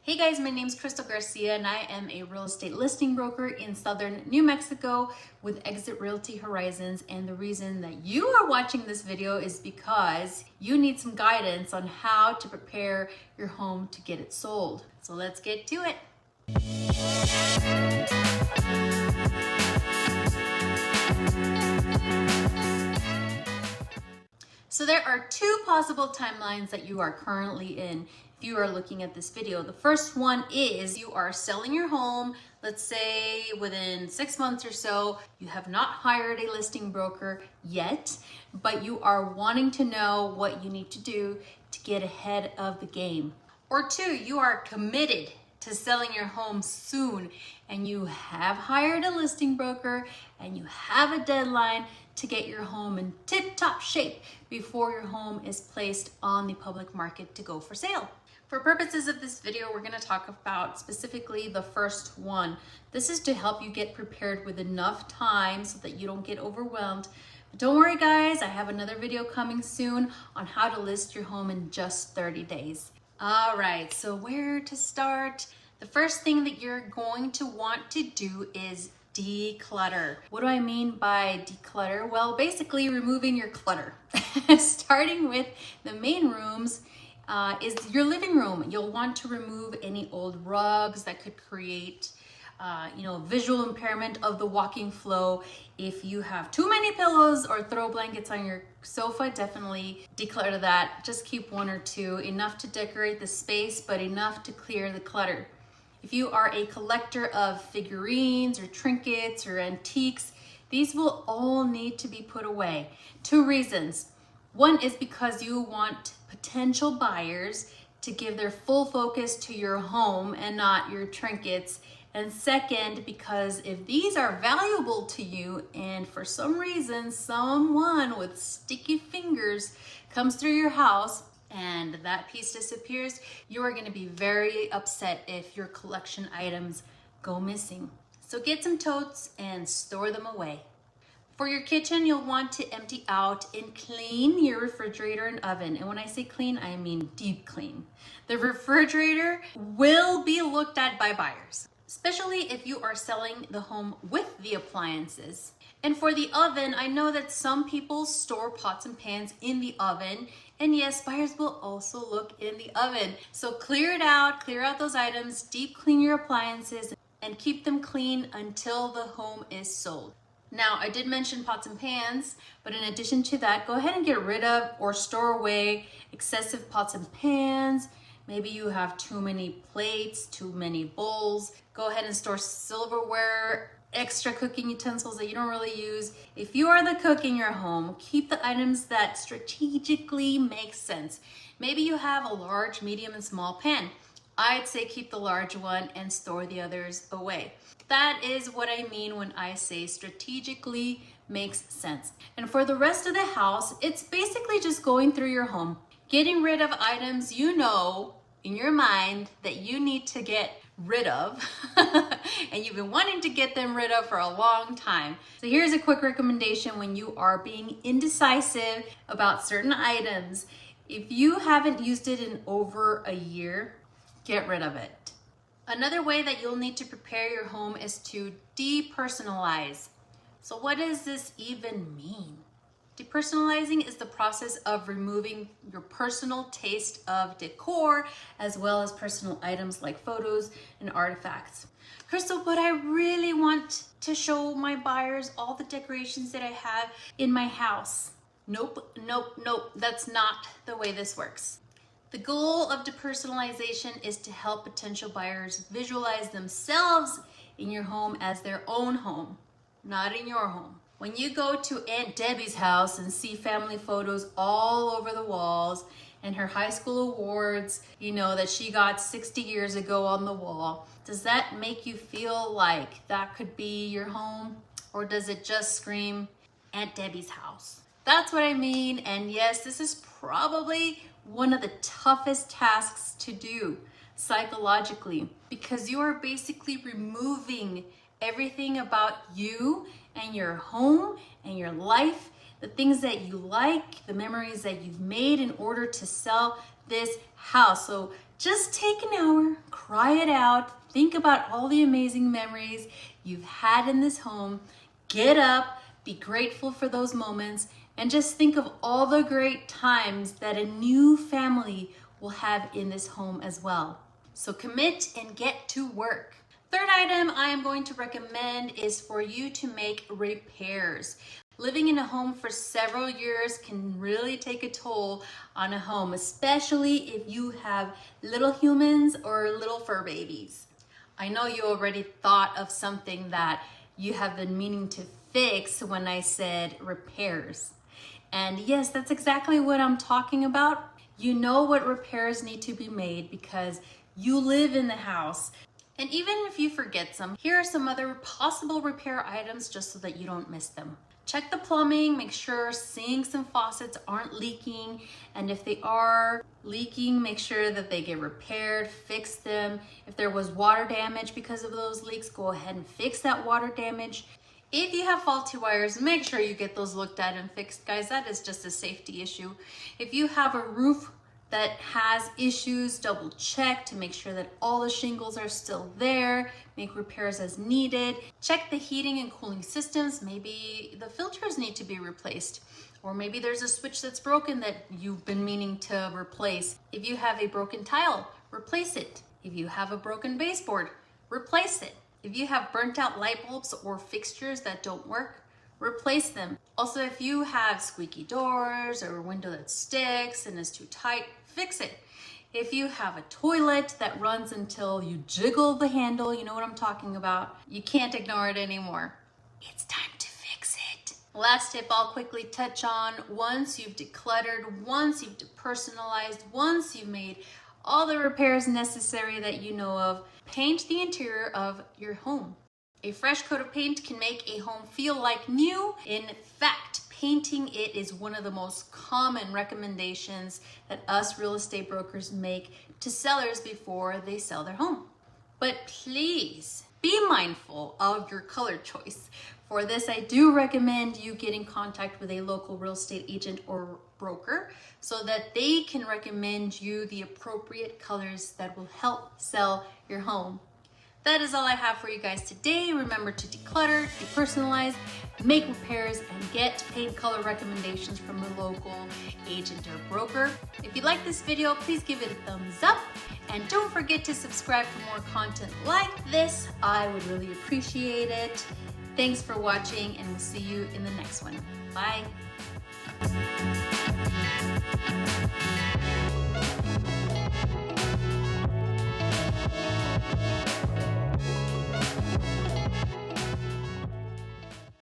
Hey guys, my name is Cristal Garcia and I am a real estate listing broker in southern New Mexico with Exit Realty Horizons. And the reason that you are watching this video is because you need some guidance on how to prepare your home to get it sold. So let's get to it. So there are two possible timelines that you are currently in if you are looking at this video. The first one is you are selling your home, let's say within 6 months or so. You have not hired a listing broker yet, but you are wanting to know what you need to do to get ahead of the game. Or two, you are committed to selling your home soon and you have hired a listing broker and you have a deadline to get your home in tip-top shape before your home is placed on the public market to go for sale. For purposes of this video, we're going to talk about specifically the first one. This is to help you get prepared with enough time so that you don't get overwhelmed. But don't worry guys, I have another video coming soon on how to list your home in just 30 days. All right, so where to start? The first thing that you're going to want to do is declutter. What do I mean by declutter? Well, basically removing your clutter. Starting with the main rooms is your living room. You'll want to remove any old rugs that could create visual impairment of the walking flow. If you have too many pillows or throw blankets on your sofa, definitely declutter that. Just keep one or two, enough to decorate the space, but enough to clear the clutter. If you are a collector of figurines or trinkets or antiques, these will all need to be put away. Two reasons. One is because you want potential buyers to give their full focus to your home and not your trinkets. And second, because if these are valuable to you and for some reason someone with sticky fingers comes through your house and that piece disappears, you are going to be very upset if your collection items go missing. So get some totes and store them away. For your kitchen, you'll want to empty out and clean your refrigerator and oven. And when I say clean, I mean deep clean. The refrigerator will be looked at by buyers, especially if you are selling the home with the appliances. And for the oven, I know that some people store pots and pans in the oven. And yes, buyers will also look in the oven. So clear it out, clear out those items, deep clean your appliances, and keep them clean until the home is sold. Now, I did mention pots and pans, but in addition to that, go ahead and get rid of or store away excessive pots and pans. Maybe you have too many plates, too many bowls. Go ahead and store silverware, extra cooking utensils that you don't really use. If you are the cook in your home, keep the items that strategically make sense. Maybe you have a large, medium, and small pan. I'd say keep the large one and store the others away. That is what I mean when I say strategically makes sense. And for the rest of the house, it's basically just going through your home, getting rid of items you know in your mind that you need to get rid of and you've been wanting to get them rid of for a long time. So here's a quick recommendation when you are being indecisive about certain items. If you haven't used it in over a year, get rid of it. Another way that you'll need to prepare your home is to depersonalize. So what does this even mean? Depersonalizing is the process of removing your personal taste of decor as well as personal items like photos and artifacts. Cristal, but I really want to show my buyers all the decorations that I have in my house. Nope, that's not the way this works. The goal of depersonalization is to help potential buyers visualize themselves in your home as their own home, not in your home. When you go to Aunt Debbie's house and see family photos all over the walls and her high school awards, that she got 60 years ago on the wall, does that make you feel like that could be your home? Or does it just scream Aunt Debbie's house? That's what I mean. And yes, this is probably one of the toughest tasks to do psychologically, because you are basically removing everything about you and your home and your life, the things that you like, the memories that you've made in order to sell this house. So just take an hour, try it out. Think about all the amazing memories you've had in this home. Get up, be grateful for those moments, and just think of all the great times that a new family will have in this home as well. So commit and get to work. Third item I am going to recommend is for you to make repairs. Living in a home for several years can really take a toll on a home, especially if you have little humans or little fur babies. I know you already thought of something that you have been meaning to fix when I said repairs. And yes, that's exactly what I'm talking about. You know what repairs need to be made because you live in the house. And even if you forget some, here are some other possible repair items just so that you don't miss them. Check the plumbing, make sure sinks and faucets aren't leaking. And if they are leaking, make sure that they get repaired, fix them. If there was water damage because of those leaks, go ahead and fix that water damage. If you have faulty wires, make sure you get those looked at and fixed, guys. That is just a safety issue. If you have a roof that has issues, double check to make sure that all the shingles are still there. Make repairs as needed. Check the heating and cooling systems. Maybe the filters need to be replaced, or maybe there's a switch that's broken that you've been meaning to replace. If you have a broken tile, replace it. If you have a broken baseboard, replace it. If you have burnt out light bulbs or fixtures that don't work, replace them. Also, if you have squeaky doors or a window that sticks and is too tight, fix it. If you have a toilet that runs until you jiggle the handle, you know what I'm talking about, you can't ignore it anymore. It's time to fix it. Last tip I'll quickly touch on: once you've decluttered, once you've depersonalized, once you've made all the repairs necessary that you know of, paint the interior of your home. A fresh coat of paint can make a home feel like new. In fact, painting it is one of the most common recommendations that us real estate brokers make to sellers before they sell their home. But please be mindful of your color choice. For this, I do recommend you get in contact with a local real estate agent or broker so that they can recommend you the appropriate colors that will help sell your home. That is all I have for you guys today. Remember to declutter, depersonalize, make repairs, and get paint color recommendations from a local agent or broker. If you like this video, please give it a thumbs up. And don't forget to subscribe for more content like this. I would really appreciate it. Thanks for watching, and we'll see you in the next one. Bye.